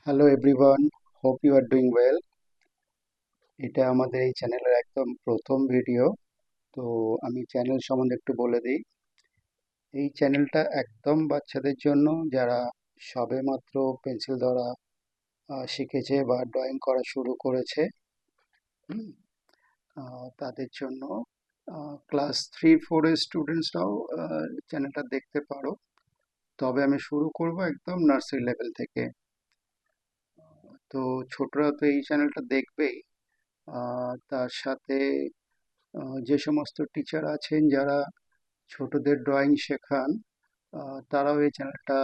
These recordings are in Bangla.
Hello everyone, hope you are doing well. এটা আমাদের এই চ্যানেলের একদম প্রথম ভিডিও। তো আমি চ্যানেল সম্বন্ধে একটু বলে দিই। এই চ্যানেলটা একদম বাচ্চাদের জন্য, যারা সবেমাত্র পেন্সিল ধরা শিখেছে বা ড্রয়িং করা শুরু করেছে। হুম, তাদের জন্য ক্লাস 3-4 এর স্টুডেন্টসরাও চ্যানেলটা দেখতে পারো। তবে আমি শুরু করব একদম নার্সারি লেভেল থেকে। তো ছোটরা তো এই চ্যানেলটা দেখবেই। তার সাথে যে সমস্ত টিচার আছেন যারা ছোটদের ড্রয়িং শেখান, তারাও এই চ্যানেলটা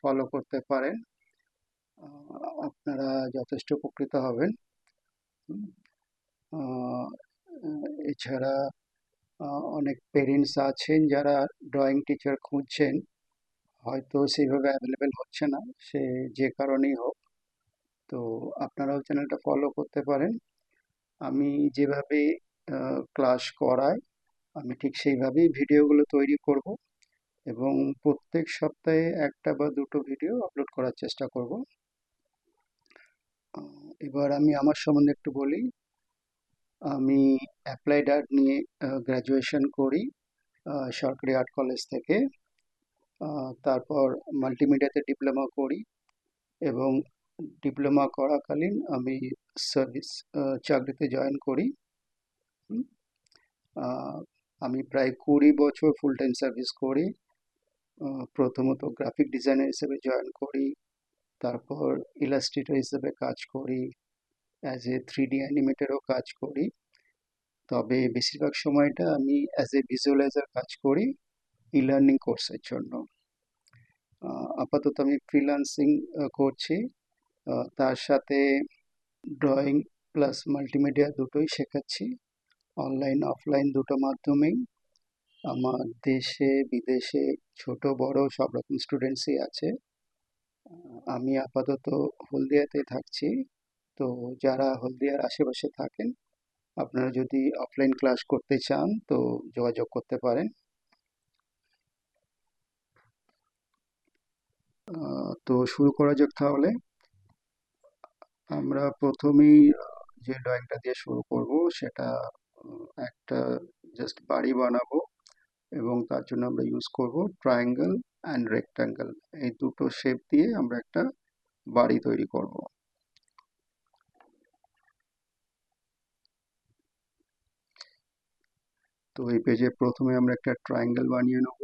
ফলো করতে পারেন। আপনারা যথেষ্ট উপকৃত হবেন। হুম, আহ, এছাড়া অনেক পেরেন্টস আছেন যারা ড্রয়িং টিচার খুঁজছেন, হয়তো সেইভাবে অ্যাভেলেবেল হচ্ছে না, সে যে কারণেই হোক। তো আপনারাও চ্যানেলটা ফলো করতে পারেন। আমি যেভাবে ক্লাস করাই, আমি ঠিক সেইভাবেই ভিডিওগুলো তৈরি করব এবং প্রত্যেক সপ্তাহে একটা বা দুটো ভিডিও আপলোড করার চেষ্টা করব। এবার আমি আমার সম্বন্ধে একটু বলি। আমি অ্যাপ্লাইড আর্ট নিয়ে গ্র্যাজুয়েশন করি সরকারি আর্ট কলেজ থেকে। তারপর মাল্টিমিডিয়াতে ডিপ্লোমা করি এবং ডিপ্লোমা করাকালীন আমি সার্ভিস চাকরিতে জয়েন করি। হুম, আহ, আমি প্রায় 20 বছর ফুল টাইম সার্ভিস করি। প্রথমত গ্রাফিক ডিজাইনার হিসেবে জয়েন করি, তারপর ইলাস্ট্রেটর হিসেবে কাজ করি, অ্যাজ এ 3D অ্যানিমেটরও কাজ করি। তবে বেশিরভাগ সময়টা আমি অ্যাজ এ ভিজুয়ালাইজার কাজ করি ই লার্নিং কোর্সের জন্য। আপাতত আমি ফ্রিল্যান্সিং করছি। তার সাথে ড্রয়িং প্লাস মাল্টিমিডিয়া দুটোই শেখাচ্ছি, অনলাইন অফলাইন দুটো মাধ্যমেই। আমার দেশে বিদেশে ছোট বড় সব রকম স্টুডেন্টসই আছে। আমি আপাতত হলদিয়াতে থাকছি। তো যারা হলদিয়ার আশেপাশে থাকেন, আপনারা যদি অফলাইন ক্লাস করতে চান তো যোগাযোগ করতে পারেন। তো শুরু করা যাক তাহলে। আমরা প্রথমেই যে ড্রয়িংটা দিয়ে শুরু করব সেটা একটা জাস্ট বাড়ি বানাবো এবং তার জন্য আমরা ইউজ করব ট্রায়াঙ্গেল অ্যান্ড রেক্ট্যাঙ্গেল। এই দুটো শেপ দিয়ে আমরা একটা বাড়ি তৈরি করব। তো এই পেজে প্রথমে আমরা একটা ট্রায়াঙ্গেল বানিয়ে নেব।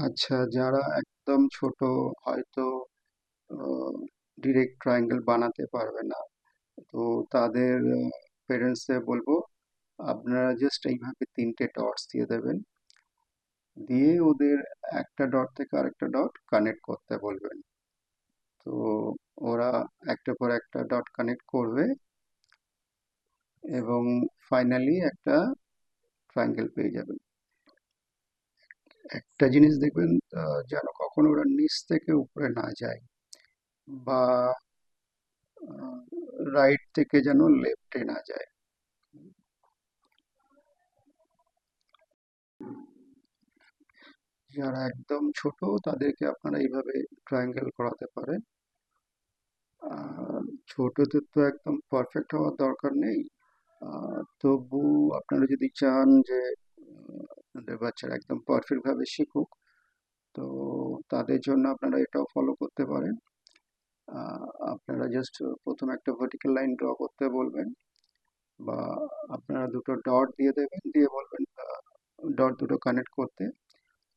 আচ্ছা, যারা একদম ছোট, হয়তো ডিরেক্ট ট্রায়াঙ্গেল বানাতে পারবে না, তো তাদের পেরেন্টসদের বলবো আপনারা জাস্ট এইভাবে 3টে ডটস দিয়ে দেবেন, দিয়ে ওদের একটা ডট থেকে আরেকটা ডট কানেক্ট করতে বলবেন। তো ওরা একটার পর একটা ডট কানেক্ট করবে এবং ফাইনালি একটা ট্রায়াঙ্গেল পেয়ে যাবেন। একটা জিনিস দেখবেন, যেন কখনো ওরা নিচ থেকে উপরে না যায়, বা রাইট থেকে যেন লেফটে না যায়। যারা একদম ছোট তাদেরকে আপনারা এইভাবে ট্রায়াঙ্গেল করাতে পারেন। আর ছোটদের তো একদম পারফেক্ট হওয়ার দরকার নেই। তবু আপনারা যদি চান যে আপনাদের বাচ্চারা একদম পারফেক্ট ভাবে শিখুক, তো তাদের জন্য আপনারা এটাও ফলো করতে পারেন। আপনারা জাস্ট প্রথমে একটা ভার্টিক্যাল লাইন ড্র করতে বলবেন, বা আপনারা দুটো ডট দিয়ে দেবেন, দিয়ে বলবেন ডট দুটো কানেক্ট করতে।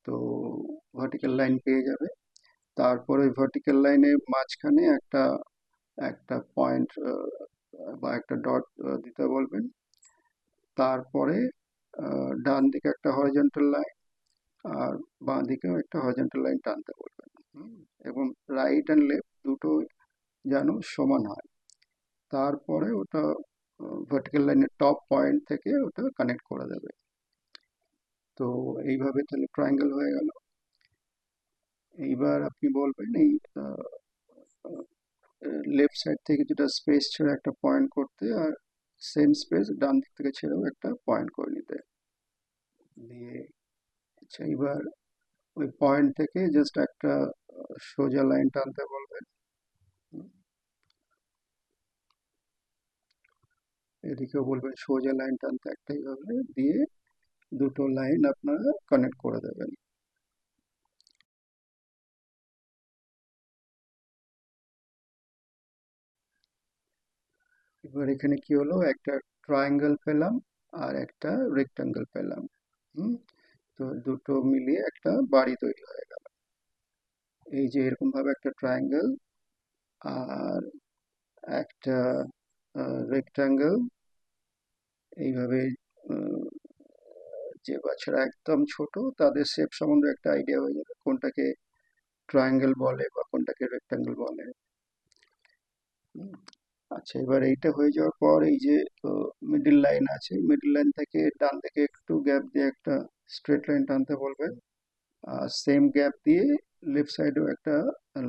তো ভার্টিক্যাল লাইন পেয়ে যাবে। তারপরে ওই ভার্টিক্যাল লাইনের মাঝখানে একটা একটা পয়েন্ট বা একটা ডট দিতে বলবেন। তারপরে ডান দিকে একটা হরিজন্টাল লাইন আর বাঁ দিকেও একটা হরিজন্টাল লাইন টানতে বলবেন। হুম, এবং রাইট অ্যান্ড লেফট দুটো যেন সমান হয়। তারপরে ওটা ভার্টিক্যাল লাইনের টপ পয়েন্ট থেকে ওটা কানেক্ট করে দেবে। তো এইভাবে তাহলে ট্রায়াঙ্গেল হয়ে গেল। এইবার আপনি বলবেন এই লেফট সাইড থেকে যেটা স্পেস ছেড়ে একটা পয়েন্ট করতে, আর সেম স্পেস ডান দিক থেকে ছেড়েও একটা পয়েন্ট করে নিতে। দিয়ে আচ্ছা, এবার ওই পয়েন্ট থেকে জাস্ট একটা সোজা লাইন টানতে বলবেন। হুম, এদিকেও বলবেন সোজা লাইন টানতে একটা, এইভাবে দিয়ে দুটো লাইন আপনারা কানেক্ট করে দেবেন। এবার এখানে কি হলো, একটা ট্রায়াঙ্গেল পেলাম আর একটা রেক্টাঙ্গেল পেলাম। হুম, তো দুটো মিলিয়ে একটা বাড়ি তৈরি হয়ে গেল। এই যে এরকম ভাবে একটা ট্রায়াঙ্গেল আর একটা রেক্টাঙ্গেল, এইভাবে আহ, যে বাচ্চারা একদম ছোট তাদের শেপ সম্বন্ধে একটা আইডিয়া হয়ে যাবে, কোনটাকে ট্রায়াঙ্গেল বলে বা কোনটাকে রেক্টাঙ্গেল বলে। হুম, আচ্ছা, এবার এইটা হয়ে যাওয়ার পর এই যে মিডিল লাইন আছে, মিডিল লাইন থেকে ডান দিকে একটু গ্যাপ দিয়ে একটা স্ট্রেট লাইন টানতে বলবেন। আর সেম গ্যাপ দিয়ে লেফট সাইডেও একটা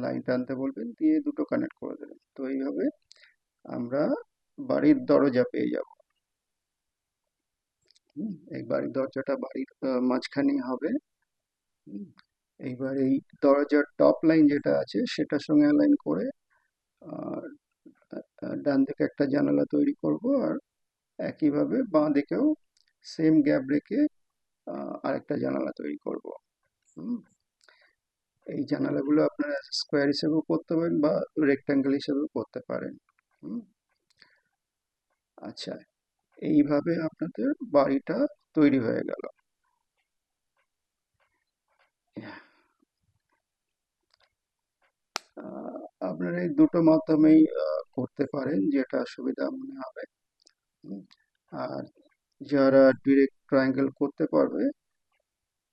লাইন টানতে বলবেন, দিয়ে দুটো কানেক্ট করে দেবেন। তো এইভাবে আমরা বাড়ির দরজা পেয়ে যাব। এই বাড়ির দরজাটা বাড়ির মাঝখানে হবে। হুম, এইবার এই দরজার টপ লাইন যেটা আছে সেটার সঙ্গে অ্যালাইন করে আহ, ডান দিকে একটা জানালা তৈরি করব, আর একইভাবে বাঁ দিকেও সেম গ্যাপ রেখে আরেকটা জানালা তৈরি করব। হুম, এই জানালাগুলো আপনারা স্কোয়ার হিসেবেও করতে পারেন বা রেক্ট্যাঙ্গেল হিসেবেও করতে পারেন। হুম, আচ্ছা, এইভাবে আপনাদের বাড়িটা তৈরি হয়ে গেল। আপনারা এই দুটো মাধ্যমেই করতে পারেন, যেটা সুবিধা মনে হবে। হুম, আর যারা ডিরেক্ট ট্রায়াঙ্গেল করতে পারবে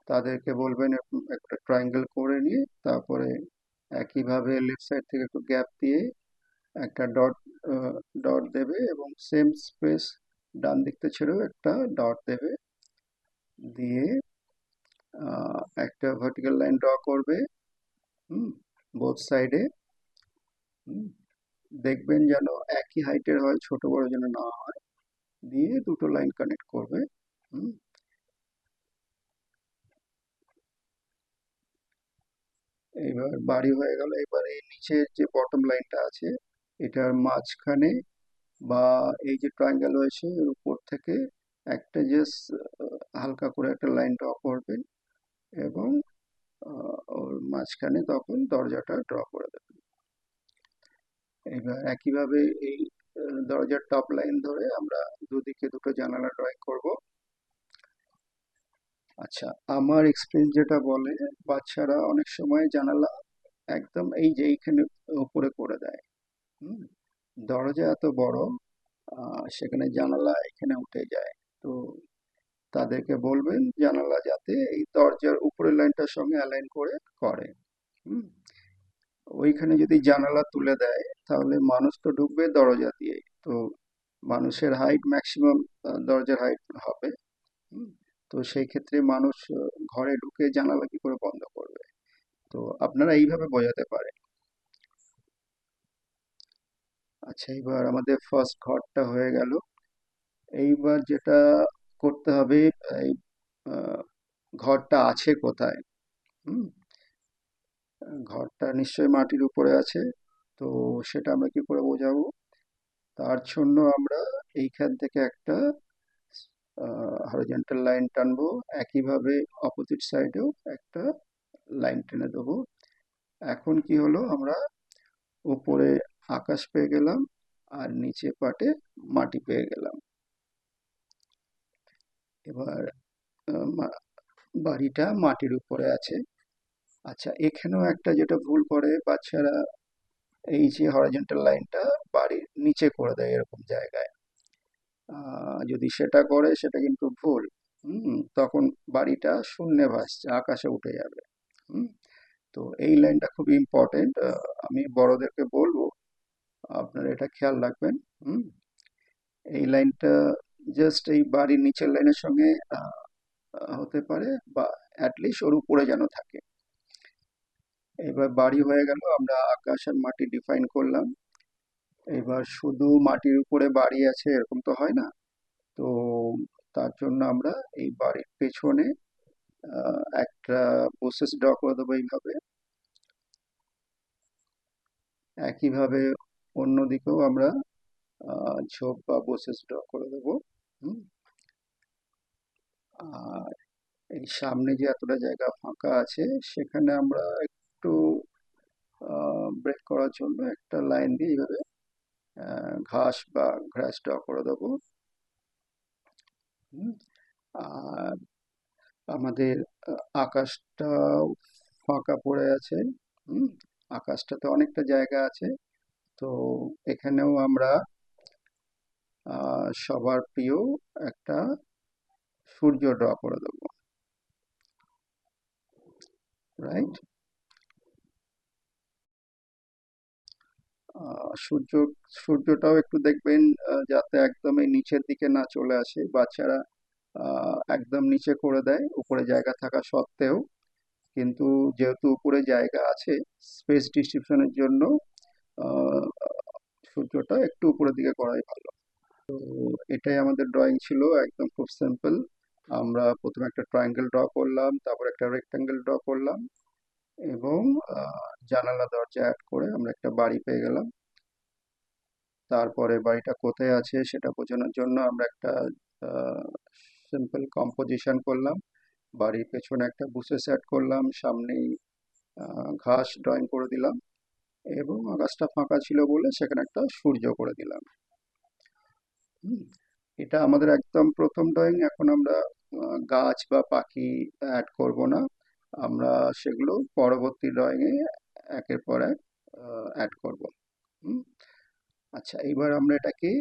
তাদেরকে বলবেন এরকম একটা ট্রায়াঙ্গেল করে নিয়ে তারপরে একইভাবে লেফট সাইড থেকে একটু গ্যাপ দিয়ে একটা ডট ডট দেবে, এবং সেম স্পেস ডান দিকতে ছেড়েও একটা ডট দেবে। দিয়ে একটা ভার্টিক্যাল লাইন ড্র করবে। হুম, বোথ সাইডে। হুম, দেখবেন যেন একই হাইটের হয়, ছোট বড় যেন না হয়। দিয়ে দুটো লাইন কানেক্ট করবে। হুম, এইবার বাড়ি হয়ে গেল। এবার এই নিচের যে বটম লাইনটা আছে এটার মাঝখানে বা এই যে ট্রায়াঙ্গেল হয়েছে এর উপর থেকে একটা জাস্ট হালকা করে একটা লাইন ড্র করবেন, এবং ওর মাঝখানে তখন দরজাটা ড্র করে দেবেন। এবার একইভাবে এই দরজার টপ লাইন ধরে আমরা দুদিকে দুটো জানালা ড্রয়িং করব। আচ্ছা, আমার এক্সপিরিয়েন্স যেটা বলে, বাচ্চারা অনেক সময় জানালা একদম এই যে এইখানে উপরে করে দেয়। হুম, দরজা এত বড়, সেখানে জানালা এখানে উঠে যায়। তো তাদেরকে বলবেন জানালা যাতে এই দরজার উপরের লাইনটার সঙ্গে অ্যালাইন করে করে। হুম, ওইখানে যদি জানালা তুলে দেয় তাহলে মানুষ তো ঢুকবে দরজা দিয়ে। তো মানুষের হাইট ম্যাক্সিমাম দরজার হাইট হবে। হুম, তো সেই ক্ষেত্রে মানুষ ঘরে ঢুকে জানালা কি করে বন্ধ করবে। তো আপনারা এইভাবে বোঝাতে পারেন। আচ্ছা, এবার আমাদের ফার্স্ট ঘরটা হয়ে গেল। এইবার যেটা করতে হবে, এই আহ, ঘরটা আছে কোথায়। হুম, ঘরটা নিশ্চয়ই মাটির উপরে আছে। তো সেটা আমরা কি করে বোঝাবো, তার জন্য আমরা এইখান থেকে একটা হরিজন্টাল লাইন টানবো, একইভাবে অপোজিট সাইডেও একটা লাইন টেনে দেবো। এখন কি হলো, আমরা উপরে আকাশ পেয়ে গেলাম আর নিচে পাটে মাটি পেয়ে গেলাম। এবার বাড়িটা মাটির উপরে আছে। আচ্ছা, এখানেও একটা যেটা ভুল করে বাচ্চারা, এই যে হরিজন্টাল লাইনটা বাড়ির নিচে করে দেয় এরকম জায়গায়। যদি সেটা করে সেটা কিন্তু ভুল। তখন বাড়িটা শূন্যে ভাসছে, আকাশে উঠে যাবে। হুম, তো এই লাইনটা খুব ইম্পর্টেন্ট। আমি বড়দেরকে বলবো আপনারা এটা খেয়াল রাখবেন। হুম, এই লাইনটা জাস্ট এই বাড়ির নিচের লাইনের সঙ্গে হতে পারে, বা অ্যাটলিস্ট ওর উপরে যেন থাকে। এবার বাড়ি হয়ে গেল, আমরা আকাশ আর মাটি ডিফাইন করলাম। এবার শুধু মাটির উপরে বাড়ি আছে এরকম তো হয় না। তো তার জন্য আমরা এই বাড়ির পেছনে একটা প্রসেস ড্র করে দেবো এইভাবে। একইভাবে অন্যদিকেও আমরা ঝোপ বা প্রসেস ড্র করে দেবো। হুম। আর এই সামনে যে এতটা জায়গা ফাঁকা আছে সেখানে আমরা একটু ব্রেক করার জন্য একটা লাইন দিয়ে এইভাবে ঘাস বা গ্রাস ড্র করে দেবো। হুম। আর আমাদের আকাশটাও ফাঁকা পড়ে আছে। হুম। আকাশটাতে অনেকটা জায়গা আছে। তো এখানেও আমরা সবার প্রিয় একটা সূর্য ড্র করে দেবো। রাইট। সূর্য, সূর্যটাও একটু দেখবেন যাতে একদমই নিচের দিকে না চলে আসে। বাচ্চারা একদম নিচে করে দেয় উপরে জায়গা থাকা সত্ত্বেও, কিন্তু যেহেতু উপরে জায়গা আছে, স্পেস ডিস্ট্রিবিউশনের জন্য আহ, সূর্যটা একটু উপরের দিকে করাই ভালো। তো এটাই আমাদের ড্রয়িং ছিল, একদম খুব সিম্পল। আমরা প্রথমে একটা ট্রায়াঙ্গেল ড্র করলাম, তারপর একটা রেক্ট্যাঙ্গেল ড্র করলাম, এবং জানালা দরজা অ্যাড করে আমরা একটা বাড়ি পেয়ে গেলাম। তারপরে বাড়িটা কোথায় আছে সেটা বোঝানোর জন্য আমরা একটা সিম্পল কম্পোজিশন করলাম। বাড়ির পেছনে একটা বুশেস অ্যাড করলাম, সামনেই ঘাস ড্রয়িং করে দিলাম, এবং আকাশটা ফাঁকা ছিল বলে সেখানে একটা সূর্য করে দিলাম। হুম। এটা আমাদের একদম প্রথম ড্রয়িং। এখন আমরা গাছ বা পাখি অ্যাড করব না, আমরা সেগুলো পরবর্তী ড্রয়িংয়ে একের পর এক অ্যাড করব। হুম। আচ্ছা, এবার আমরা এটাকে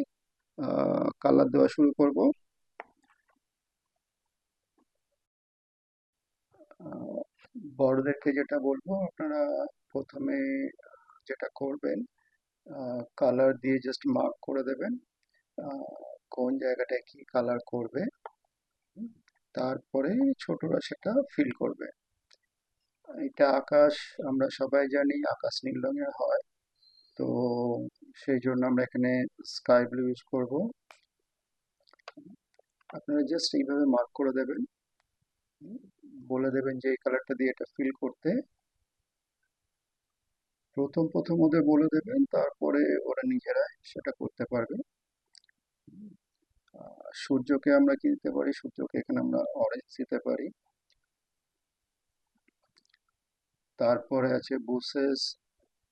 কালার দেওয়া শুরু করব। আহ, বড়দেরকে যেটা বলবো, আপনারা প্রথমে যেটা করবেন, কালার দিয়ে জাস্ট মার্ক করে দেবেন আহ, কোন জায়গাটায় কি কালার করবে। হুম। তারপরে ছোটরা সেটা ফিল করবে। এটা আকাশ, আমরা সবাই জানি আকাশ নীল রঙের হয়। তো সেই জন্য আমরা এখানে স্কাই ব্লু ইউজ করব। আপনারা জাস্ট এইভাবে মার্ক করে দেবেন। হুম। বলে দেবেন যে এই কালারটা দিয়ে এটা ফিল করতে। প্রথম প্রথম ওদের বলে দেবেন, তারপরে ওরা নিজেরাই সেটা করতে পারবে। সূর্যকে আমরা কি দিতে পারি, সূর্যকে এখানে আমরা অরেঞ্জ দিতে পারি। তারপরে আছে বুশেস,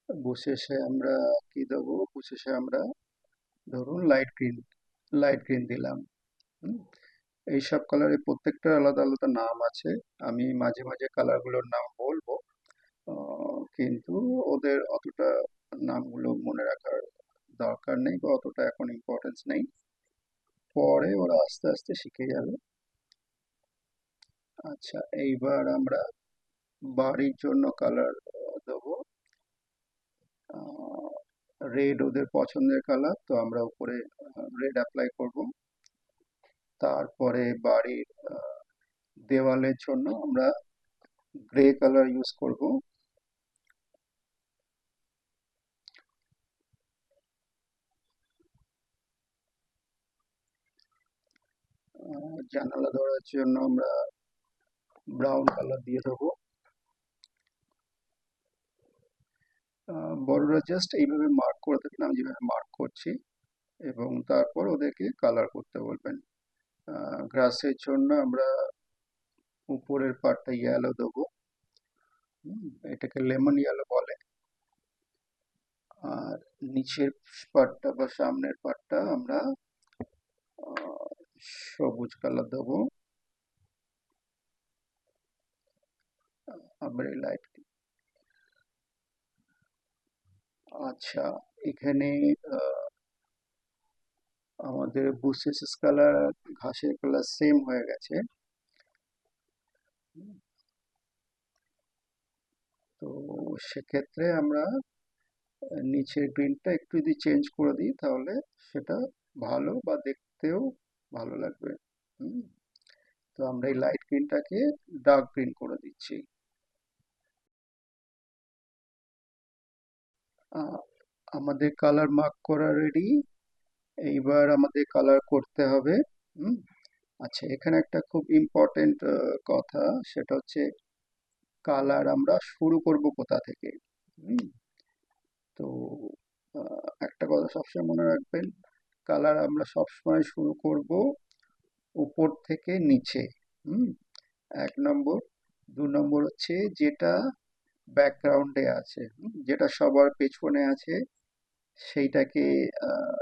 বুশেসে আমরা কি দেবো, বুশেসে আমরা ধরুন লাইট গ্রিন, লাইট গ্রিন দিলাম। হুম। এইসব কালারের প্রত্যেকটার আলাদা আলাদা নাম আছে। আমি মাঝে মাঝে কালারগুলোর নাম বলবো, কিন্তু ওদের অতটা নামগুলো মনে রাখার দরকার নেই, বা অতটা এখন ইম্পর্টেন্স নেই। পরে ওরা আস্তে আস্তে শিখে যাবে। আচ্ছা, এইবার আমরা বাড়ির জন্য কালার দেবো। রেড ওদের পছন্দের কালার, তো আমরা উপরে রেড অ্যাপ্লাই করব। তারপরে বাড়ির দেওয়ালের জন্য আমরা গ্রে কালার ইউজ করব। জানালা দেওয়ার জন্য আমরা ব্রাউন কালার দিয়ে দেবো। বড়রা জাস্ট এইভাবে মার্ক করে দেবেন, আমি যেভাবে মার্ক করছি, এবং তারপর ওদেরকে কালার করতে বলবেন। গ্রাসের জন্য আমরা উপরের পার্টটা ইয়েলো দেবো। এটাকে লেমন ইয়েলো বলে। আর নিচের পার্টটা বা সামনের পার্টটা আমরা আহ, সবুজ কালার দেবো। আমরা লাইট, আচ্ছা, এখানে আহ, আমাদের বুশেস কালার, ঘাসের কালার সেম হয়ে গেছে। তো সেক্ষেত্রে আমরা নিচের গ্রিনটা একটু যদি চেঞ্জ করে দিই তাহলে সেটা ভালো, বা দেখতেও ভালো লাগবে। হুম। তো আমরা এই লাইট গ্রিনটাকে ডার্ক গ্রিন করে দিচ্ছি। আহ, আমাদের কালার মার্ক করা রেডি। এইবার আমাদের কালার করতে হবে। হুম। আচ্ছা, এখানে একটা খুব ইম্পর্টেন্ট কথা, সেটা হচ্ছে কালার আমরা শুরু করব কোথা থেকে। হুম। তো একটা কথা সবসময় মনে রাখবেন, কালার আমরা সবসময় শুরু করব উপর থেকে নিচে। হুম। 1 নম্বর। 2 নম্বর হচ্ছে যেটা ব্যাকগ্রাউন্ডে আছে, যেটা সবার পেছনে আছে, সেইটাকে আহ,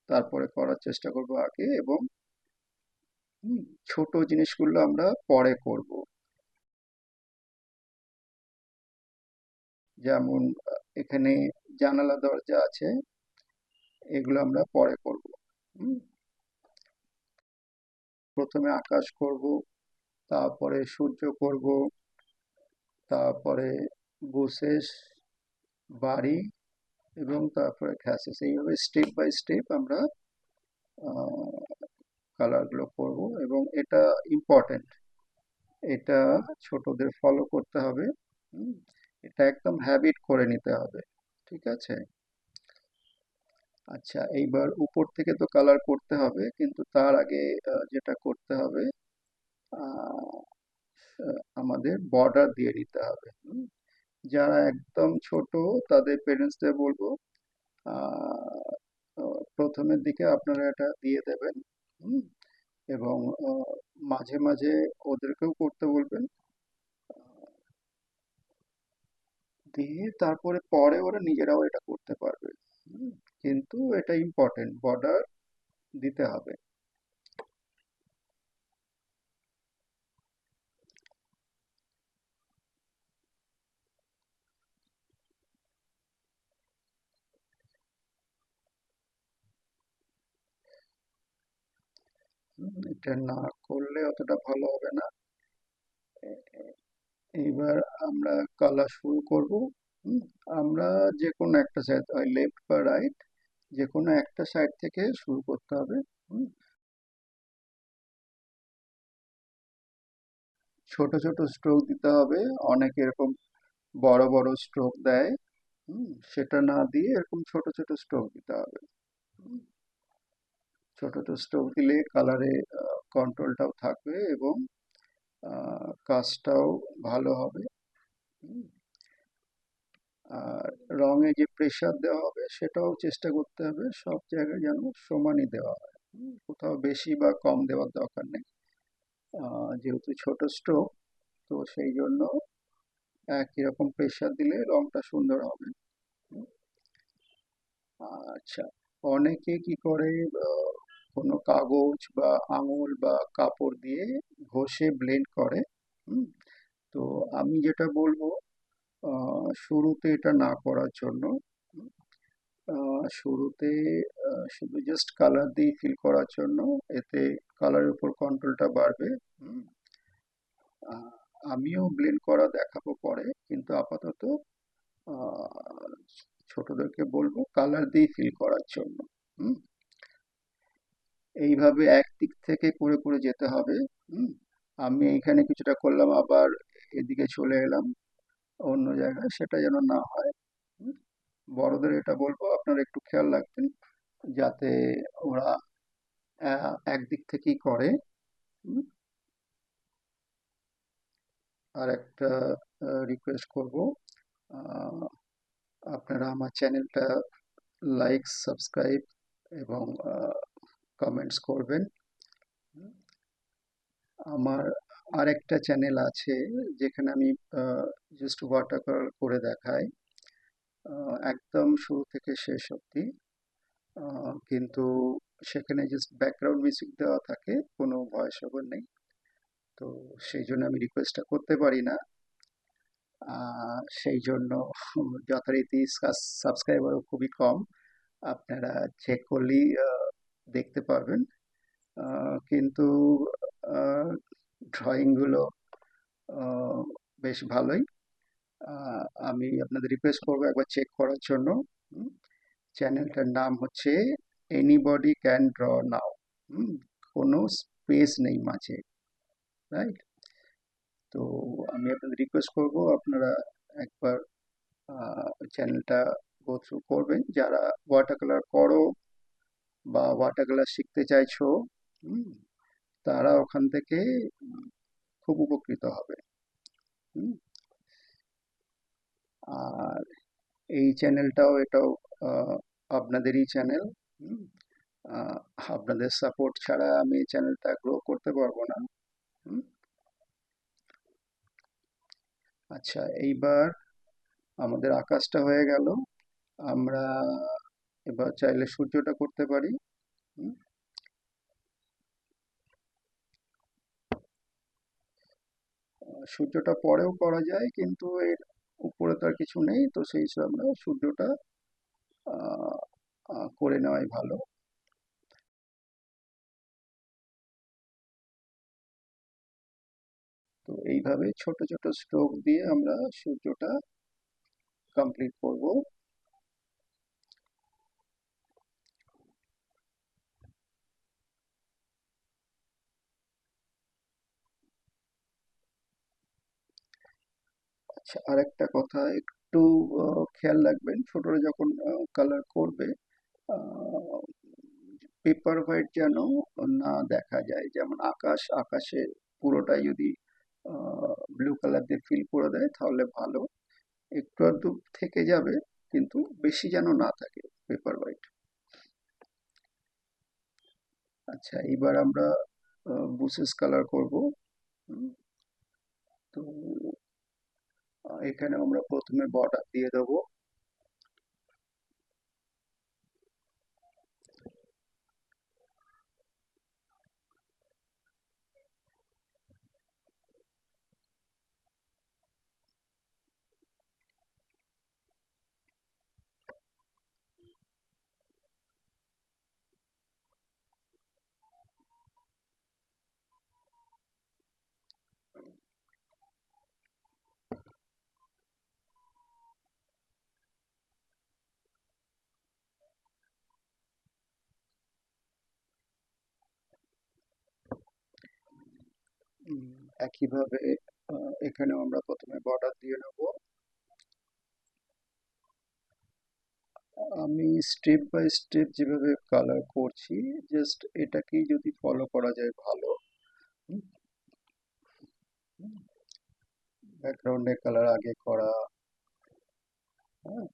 তারপরে করার চেষ্টা করব আগে, এবং ছোট জিনিসগুলো আমরা পরে করব। যেমন এখানে জানালা দরজা আছে, এগুলো আমরা পরে করব। হুম। প্রথমে আকাশ করব, তারপরে সূর্য করব, তারপরে বুশেস, বাড়ি, এবং তারপরে ঘ্যাসেস। এইভাবে স্টেপ বাই স্টেপ আমরা কালারগুলো করব, এবং এটা ইম্পর্টেন্ট, এটা ছোটদের ফলো করতে হবে। হুম। এটা একদম হ্যাবিট করে নিতে হবে। ঠিক আছে। আচ্ছা, এইবার উপর থেকে তো কালার করতে হবে, কিন্তু তার আগে যেটা করতে হবে, আহ, আমাদের বর্ডার দিয়ে দিতে হবে। যারা একদম ছোট, তাদের পেরেন্টসদের বলবো আহ, প্রথমের দিকে আপনারা এটা দিয়ে দেবেন। হুম। এবং মাঝে মাঝে ওদেরকেও করতে বলবেন, দিয়ে তারপরে পরে ওরা নিজেরাও এটা করতে পারবে। হুম। কিন্তু এটা ইম্পর্টেন্ট, বর্ডার দিতে হবে। এটা না করলে অতটা ভালো হবে না। এইবার আমরা কালার শুরু করব। হুম। আমরা যে কোনো একটা সাইড, লেফট বা রাইট, যে কোনো একটা সাইড থেকে শুরু করতে হবে। হুম। ছোট ছোট স্ট্রোক দিতে হবে। অনেকে এরকম বড় বড় স্ট্রোক দেয়। সেটা না দিয়ে এরকম ছোট ছোট স্ট্রোক দিতে হবে। হুম। ছোট ছোট স্ট্রোক দিলে কালারে কন্ট্রোলটাও থাকবে, এবং কাজটাও ভালো হবে। হুম। আর রঙে যে প্রেসার দেওয়া হবে, সেটাও চেষ্টা করতে হবে সব জায়গায় যেন সমানই দেওয়া হয়। কোথাও বেশি বা কম দেওয়ার দরকার নেই। যেহেতু ছোট স্ট্রোক, তো সেই জন্য একই রকম প্রেসার দিলে রংটা সুন্দর হবে। হুম। আচ্ছা, অনেকে কি করে, আহ, কোনো কাগজ বা আঙুল বা কাপড় দিয়ে ঘষে ব্লেন্ড করে। হুম। তো আমি যেটা বলবো, শুরুতে এটা না করার জন্য। হুম। শুরুতে শুধু জাস্ট কালার দিয়ে ফিল করার জন্য, এতে কালারের উপর কন্ট্রোলটা বাড়বে। হুম। আহ, আমিও ব্লেন্ড করা দেখাবো পরে, কিন্তু আপাতত আহ, ছোটদেরকে বলবো কালার দিয়ে ফিল করার জন্য। হুম। এইভাবে একদিক থেকে করে করে যেতে হবে। হুম। আমি এইখানে কিছুটা করলাম, আবার এদিকে চলে এলাম অন্য জায়গায়, সেটা যেন না হয়। হুম। বড়দের এটা বলবো আপনারা একটু খেয়াল রাখবেন, যাতে ওরা একদিক থেকেই করে। হুম। আর একটা রিকোয়েস্ট করব, আহ, আপনারা আমার চ্যানেলটা লাইক, সাবস্ক্রাইব এবং কমেন্টস করবেন। হুম। আমার আরেকটা চ্যানেল আছে, যেখানে আমি জাস্ট ওয়াটার কালার করে দেখাই, একদম শুরু থেকে শেষ অবধি। কিন্তু সেখানে জাস্ট ব্যাকগ্রাউন্ড মিউজিক দেওয়া থাকে, কোনো ভয়েস ওভার নেই। তো সেই জন্য আমি রিকোয়েস্টটা করতে পারি না। সেই জন্য যথারীতি সাবস্ক্রাইবারও খুবই কম। আপনারা চেক করলেই দেখতে পারবেন। কিন্তু ড্রয়িংগুলো বেশ ভালোই। আমি আপনাদের রিকোয়েস্ট করবো একবার চেক করার জন্য। চ্যানেলটার নাম হচ্ছে এনিবডি ক্যান ড্র নাও। কোনো স্পেস নেই মাঝে। রাইট? তো আমি আপনাদের রিকোয়েস্ট করব আপনারা একবার চ্যানেলটা গো থ্রু করবেন যারা ওয়াটার কালার করো বা ওয়াটার কালার শিখতে চাইছো। হুম, তারা ওখান থেকে উম, খুব উপকৃত হবে। হুম, আর এই চ্যানেলটাও এটাও আহ, আপনাদেরই চ্যানেল। হুম, আহ, আপনাদের সাপোর্ট ছাড়া আমি এই চ্যানেলটা গ্রো করতে পারবো না। হুম, আচ্ছা, এইবার আমাদের আকাশটা হয়ে গেল। আমরা এবার চাইলে সূর্যটা করতে পারি। হুম, সূর্যটা পরেও করা যায় কিন্তু এর উপরে তো আর কিছু নেই, তো সেই হিসেবে আমরা সূর্যটা আহ, করে নেওয়াই ভালো। তো এইভাবে ছোট ছোট স্ট্রোক দিয়ে আমরা সূর্যটা কমপ্লিট করব। আচ্ছা, আরেকটা কথা একটু খেয়াল রাখবেন, ছোটরা যখন কালার করবে পেপার হোয়াইট যেন না দেখা যায়। যেমন আকাশে পুরোটাই যদি ব্লু কালার দিয়ে ফিল করে দেয় তাহলে ভালো। একটু আধটু থেকে যাবে কিন্তু বেশি যেন না থাকে পেপার হোয়াইট। আচ্ছা, এবার আমরা বুশেস কালার করব। হুম, তো এখানে আমরা প্রথমে বর্ডার দিয়ে দেবো। উম, একইভাবে এখানেও আমরা প্রথমে বর্ডার দিয়ে নেব। আমি স্টেপ বাই স্টেপ যেভাবে কালার করছি, জাস্ট এটাকেই যদি ফলো করা যায় ভালো। ব্যাকগ্রাউন্ডে কালার আগে করা, হ্যাঁ,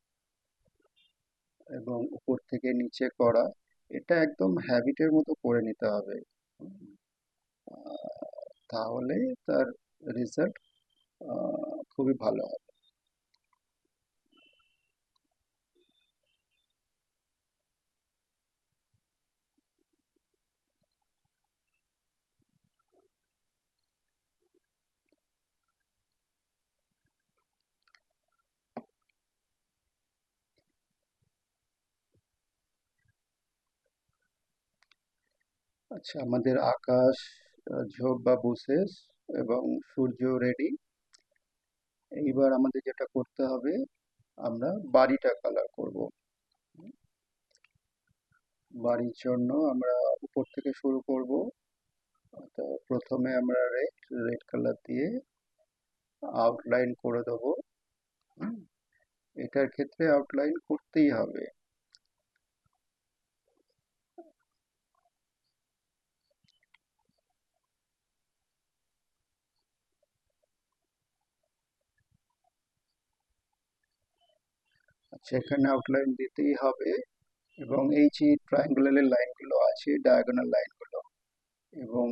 এবং উপর থেকে নিচে করা, এটা একদম হ্যাবিটের মতো করে নিতে হবে। হুম, তাহলে তার রেজাল্ট খুবই ভালো হবে। আচ্ছা, আমাদের আকাশ, ঝোপ বা বুশেস এবং সূর্য রেডি। এইবার আমাদের যেটা করতে হবে, আমরা বাড়িটা কালার করব। বাড়ির জন্য আমরা উপর থেকে শুরু করব। তো প্রথমে আমরা রেড রেড কালার দিয়ে আউটলাইন করে দেবো। হুম, এটার ক্ষেত্রে আউটলাইন করতেই হবে। আচ্ছা, এখানে আউটলাইন দিতেই হবে। এবং এই যে ট্রায়াঙ্গুলারের লাইনগুলো আছে, ডায়াগোনাল লাইনগুলো, এবং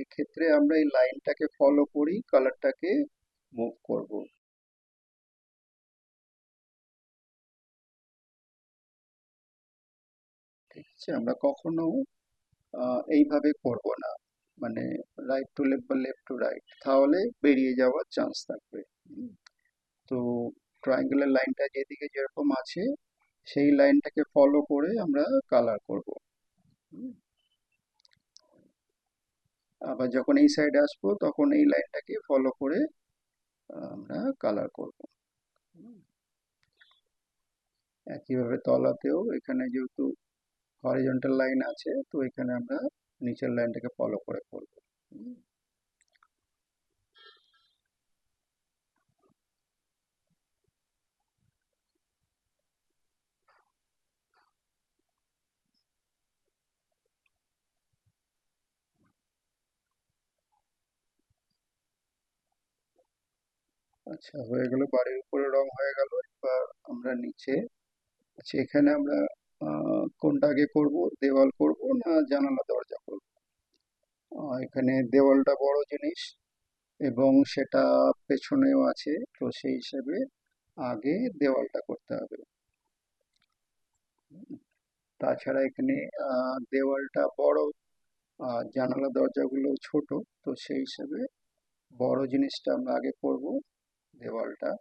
এক্ষেত্রে আমরা এই লাইনটাকে ফলো করি কালারটাকে মুভ করব। ঠিক আছে, আমরা কখনো এইভাবে করব না, মানে রাইট টু লেফট বা লেফট টু রাইট, তাহলে বেরিয়ে যাওয়ার চান্স থাকবে। হুম, তো ট্রায়াঙ্গুলার লাইনটা যেদিকে যেরকম আছে সেই লাইনটাকে ফলো করে আমরা কালার করব। হুম, আবার যখন এই সাইডে আসবো তখন এই লাইনটাকে ফলো করে আমরা কালার করব। হুম, একইভাবে তলাতেও এখানে যেহেতু হরিজন্টাল লাইন আছে, তো এখানে আমরা নিচের লাইনটাকে ফলো করে করব। হুম, আচ্ছা, হয়ে গেল, বাড়ির উপরে রং হয়ে গেল। এবার আমরা নিচে, আচ্ছা এখানে আমরা কোনটা আগে করব, দেওয়াল করব না জানালা দরজা করব? এখানে দেওয়ালটা বড় জিনিস এবং সেটা পেছনেও আছে, তো সেই হিসাবে আগে দেওয়ালটা করতে হবে। তাছাড়া এখানে দেওয়ালটা বড়, জানালা দরজাগুলো ছোট, তো সেই হিসাবে বড় জিনিসটা আমরা আগে করব, দেওয়ালটা।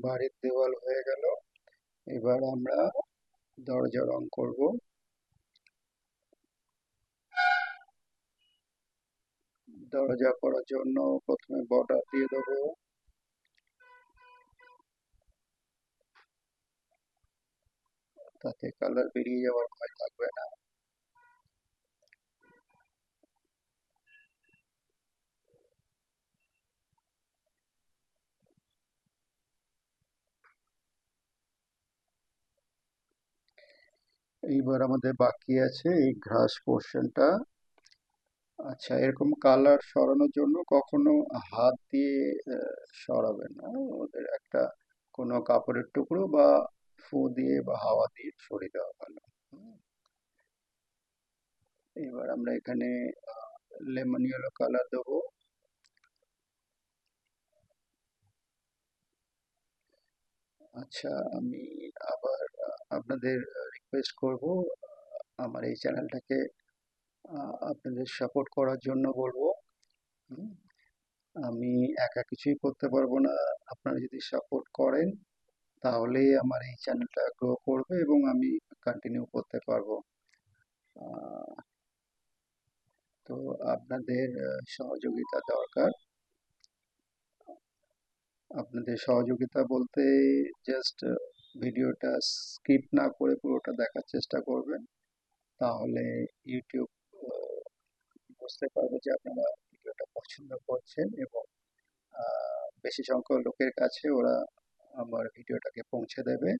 বাড়ির দেওয়াল হয়ে গেল। এবার আমরা দরজা রং করব। দরজা করার জন্য প্রথমে বর্ডার দিয়ে দেবো। তাতে কালার বেরিয়ে যাওয়ার ভয় থাকবে না। এইবার আমাদের বাকি আছে এই ঘাস পোর্শনটা। আচ্ছা, এরকম কালার সরানোর জন্য কখনো হাত দিয়ে সরাবেন না, ওদের একটা কোনো কাপড়ের টুকরো বা ফু দিয়ে বা হাওয়া দিয়ে সরিয়ে দেওয়া ভালো। হুম, এবার আমরা এখানে লেমন ইয়েলো কালার দেবো। আচ্ছা, আমি আবার আপনাদের রিকোয়েস্ট করব, আমার এই চ্যানেলটাকে আপনাদের সাপোর্ট করার জন্য বলবো। হুম, আমি একা কিছুই করতে পারবো না। আপনারা যদি সাপোর্ট করেন তাহলেই আমার এই চ্যানেলটা গ্রো করবে এবং আমি কন্টিনিউ করতে পারবো। আহ, তো আপনাদের সহযোগিতা দরকার। আপনাদের সহযোগিতা বলতে জাস্ট ভিডিওটা স্কিপ না করে পুরোটা দেখার চেষ্টা করবেন, তাহলে ইউটিউব বুঝতে পারবে যে আপনারা ভিডিওটা পছন্দ করছেন এবং বেশি সংখ্যক লোকের কাছে ওরা আমার ভিডিওটাকে পৌঁছে দেবে।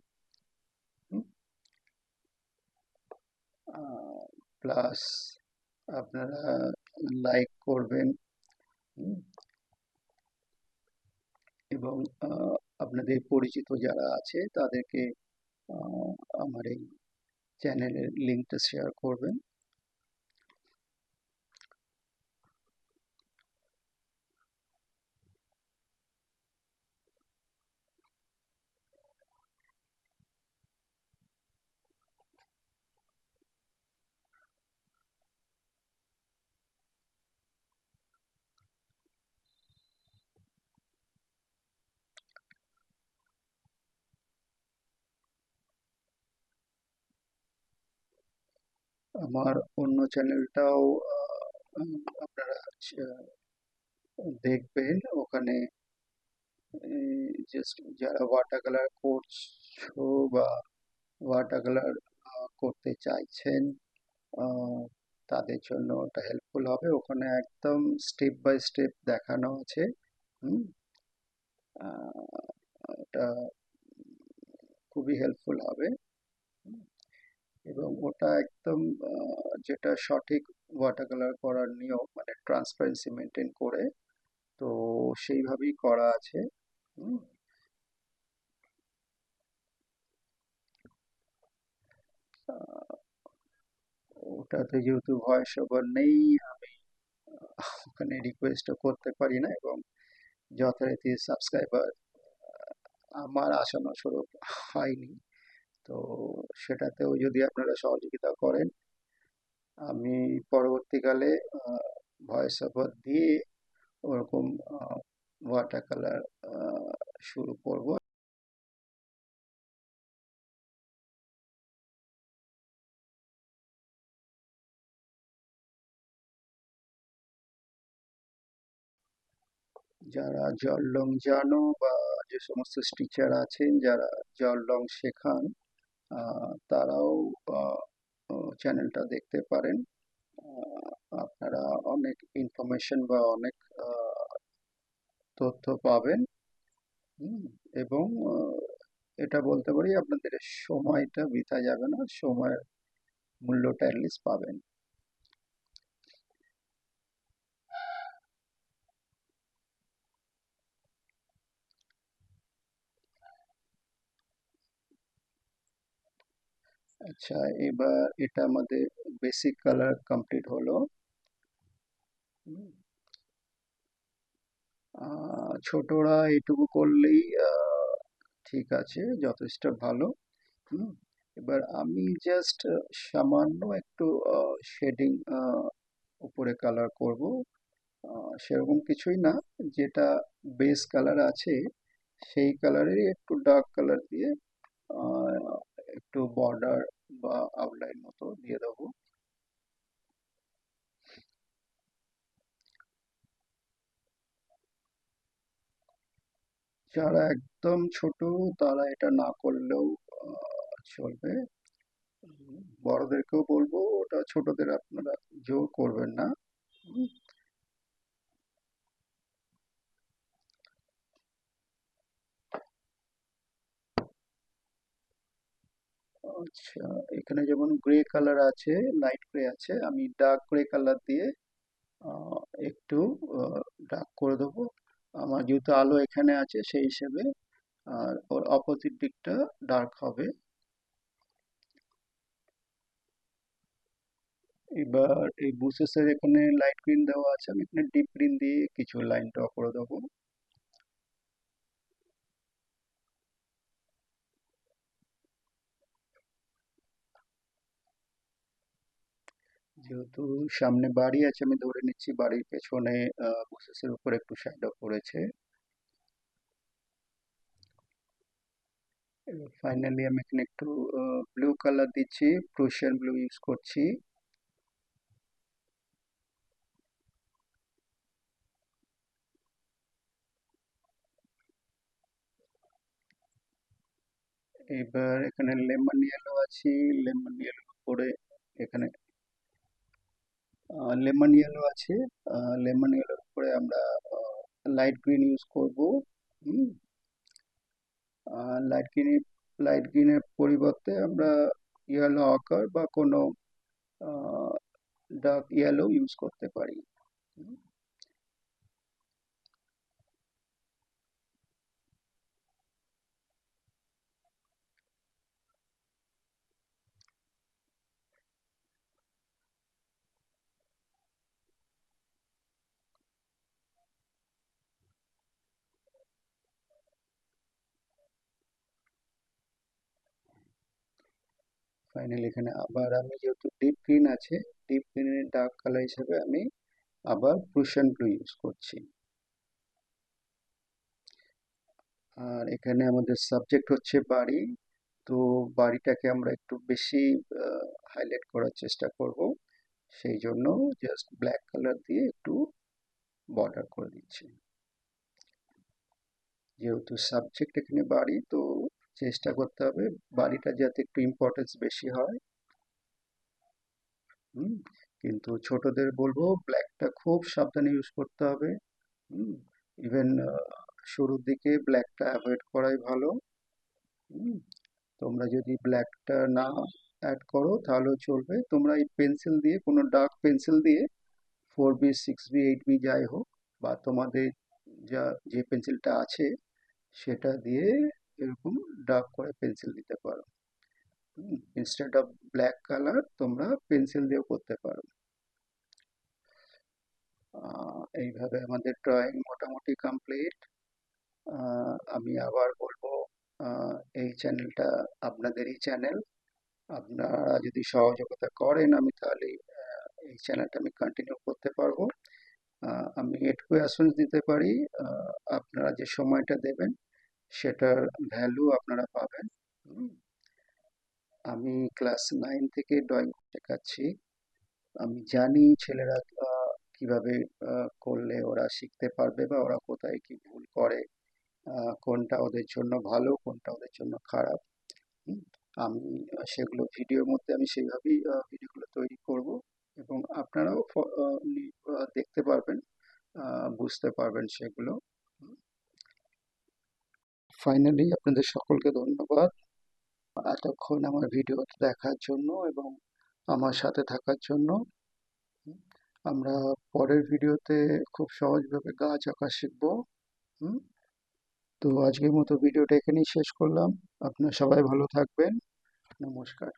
প্লাস আপনারা লাইক করবেন। হুম, এবং আপনাদের পরিচিত যারা আছে তাদেরকে আহ, আমার এই চ্যানেলের লিঙ্কটা শেয়ার করবেন। আমার অন্য চ্যানেলটাও আপনারা দেখবেন। ওখানে জাস্ট যারা ওয়াটার কালার করছো বা ওয়াটার কালার করতে চাইছেন, আহ, তাদের জন্য ওটা হেল্পফুল হবে। ওখানে একদম স্টেপ বাই স্টেপ দেখানো আছে। হুম, ওটা খুবই হেল্পফুল হবে। হুম, এবং ওটা একদম যেটা সঠিক ওয়াটার কালার করার নিয়ম, মানে ট্রান্সপারেন্সি মেনটেন করে, তো সেইভাবেই করা আছে। হুম, আহ, ওটাতে যেহেতু ভয়েস ওভার নেই, আমি ওখানে রিকোয়েস্টও করতে পারি না এবং যথারীতি সাবস্ক্রাইবার আমার আশানুরূপ হয়নি। তো সেটাতেও যদি আপনারা সহযোগিতা করেন, আমি পরবর্তীকালে ভয়েস ওভার দিয়ে ওরকম ওয়াটার কালার শুরু করব। যারা জলরং জানো বা যে সমস্ত টিচার আছেন যারা জলরং শেখান, তারাও চ্যানেলটা দেখতে পারেন। আপনারা অনেক ইনফরমেশন বা অনেক তথ্য পাবেন। হুম, এবং এটা বলতে পারি আপনাদের সময়টা বৃথা যাবে না, সময়ের মূল্যটা অ্যাটলিস্ট পাবেন। আচ্ছা, এবার এটা আমাদের বেসিক কালার কমপ্লিট হলো। হুম, ছোটরা এটুকু করলেই ঠিক আছে, যথেষ্ট ভালো। হুম, এবার আমি জাস্ট সামান্য একটু শেডিং উপরে কালার করব। সেরকম কিছুই না, যেটা বেস কালার আছে সেই কালারেরই একটু ডার্ক কালার দিয়ে আহ, একটু বর্ডার বা আউটলাইন মতো দিয়ে দেবো। যারা একদম ছোট তারা এটা না করলেও চলবে। বড়দেরকেও বলবো ওটা ছোটদের আপনারা জোর করবেন না। হুম, আচ্ছা, এখানে যেমন গ্রে কালার আছে, লাইট গ্রে আছে, আমি ডার্ক গ্রে কালার দিয়ে আহ, একটু ডার্ক করে দেবো। আমার যেহেতু আলো এখানে আছে সেই হিসেবে, আর ওর অপোজিট দিকটা ডার্ক হবে। এবার এই বুশেসের এখানে লাইট গ্রিন দেওয়া আছে, আমি এখানে ডিপ গ্রিন দিয়ে কিছু লাইন ড্র করে দেবো। যেহেতু সামনে বাড়ি আছে, আমি ধরে নিচ্ছি বাড়ির পেছনে বুশেসের উপর একটু শ্যাডো পড়েছে। ফাইনালি আমি এখানে একটু ব্লু কালার দিচ্ছি, প্রুশিয়ান ব্লু ইউজ করছি। এবার এখানে লেমন ইয়েলো আছে, লেমন ইয়েলো উপরে এখানে লেমন ইয়েলো আছে, লেমন ইয়েলোর উপরে আমরা লাইট গ্রিন ইউজ করব। হুম, লাইট গ্রিন, লাইট গ্রিনের পরিবর্তে আমরা ইয়েলো অকার বা কোনো ডার্ক ইয়েলো ইউজ করতে পারি। ফাইনালি এখানে আবার আমি যেহেতু ডিপ গ্রিন আছে, ডিপ গ্রিনের ডার্ক কালার হিসেবে আমি আবার প্রুশিয়ান ব্লু ইউজ করছি। আর এখানে আমাদের সাবজেক্ট হচ্ছে বাড়ি, তো বাড়িটাকে আমরা একটু বেশি হাইলাইট করার চেষ্টা করব। সেই জন্য জাস্ট ব্ল্যাক কালার দিয়ে একটু বর্ডার করে দিচ্ছি। যেহেতু সাবজেক্ট এখানে বাড়ি, তো চেষ্টা করতে হবে বাড়িটা যাতে একটু ইম্পর্টেন্স বেশি হয়। হুম, কিন্তু ছোটদের বলবো ব্ল্যাকটা খুব সাবধানে ইউজ করতে হবে। হুম, ইভেন শুরুর দিকে ব্ল্যাকটা অ্যাভয়েড করাই ভালো। হুম, তোমরা যদি ব্ল্যাকটা না অ্যাড করো তাহলেও চলবে, তোমরা এই পেন্সিল দিয়ে কোনো ডার্ক পেন্সিল দিয়ে 4B 6B 8B যাই হোক, বা তোমাদের যা যে পেন্সিলটা আছে সেটা দিয়ে এরকম ডার্ক করে পেন্সিল দিতে পারো। ইনস্টেড অফ ব্ল্যাক কালার তোমরা পেন্সিল দিয়েও করতে পারো। এইভাবে আমাদের ড্রয়িং মোটামুটি কমপ্লিট। আমি আবার বলবো, এই চ্যানেলটা আপনাদেরই চ্যানেল। আপনারা যদি সহযোগিতা করেন আমি তাহলে এই চ্যানেলটা আমি কন্টিনিউ করতে পারবো। আমি এটুকু অ্যাসুরেন্স দিতে পারি, আপনারা যে সময়টা দেবেন সেটার ভ্যালু আপনারা পাবেন। হুম, আমি ক্লাস 9 থেকে ড্রয়িং শেখাচ্ছি। আমি জানি ছেলেরা কিভাবে করলে ওরা শিখতে পারবে বা ওরা কোথায় কি ভুল করে, কোনটা ওদের জন্য ভালো কোনটা ওদের জন্য খারাপ। হুম, আমি সেগুলো ভিডিওর মধ্যে আমি সেইভাবেই ভিডিওগুলো তৈরি করব, এবং আপনারাও দেখতে পারবেন, বুঝতে পারবেন সেগুলো। ফাইনালি আপনাদের সকলকে ধন্যবাদ এতক্ষণ আমার ভিডিও দেখার জন্য এবং আমার সাথে থাকার জন্য। হুম, আমরা পরের ভিডিওতে খুব সহজভাবে গাছ আঁকা শিখবো। হুম, তো আজকের মতো ভিডিওটা এখানেই শেষ করলাম। আপনারা সবাই ভালো থাকবেন। নমস্কার।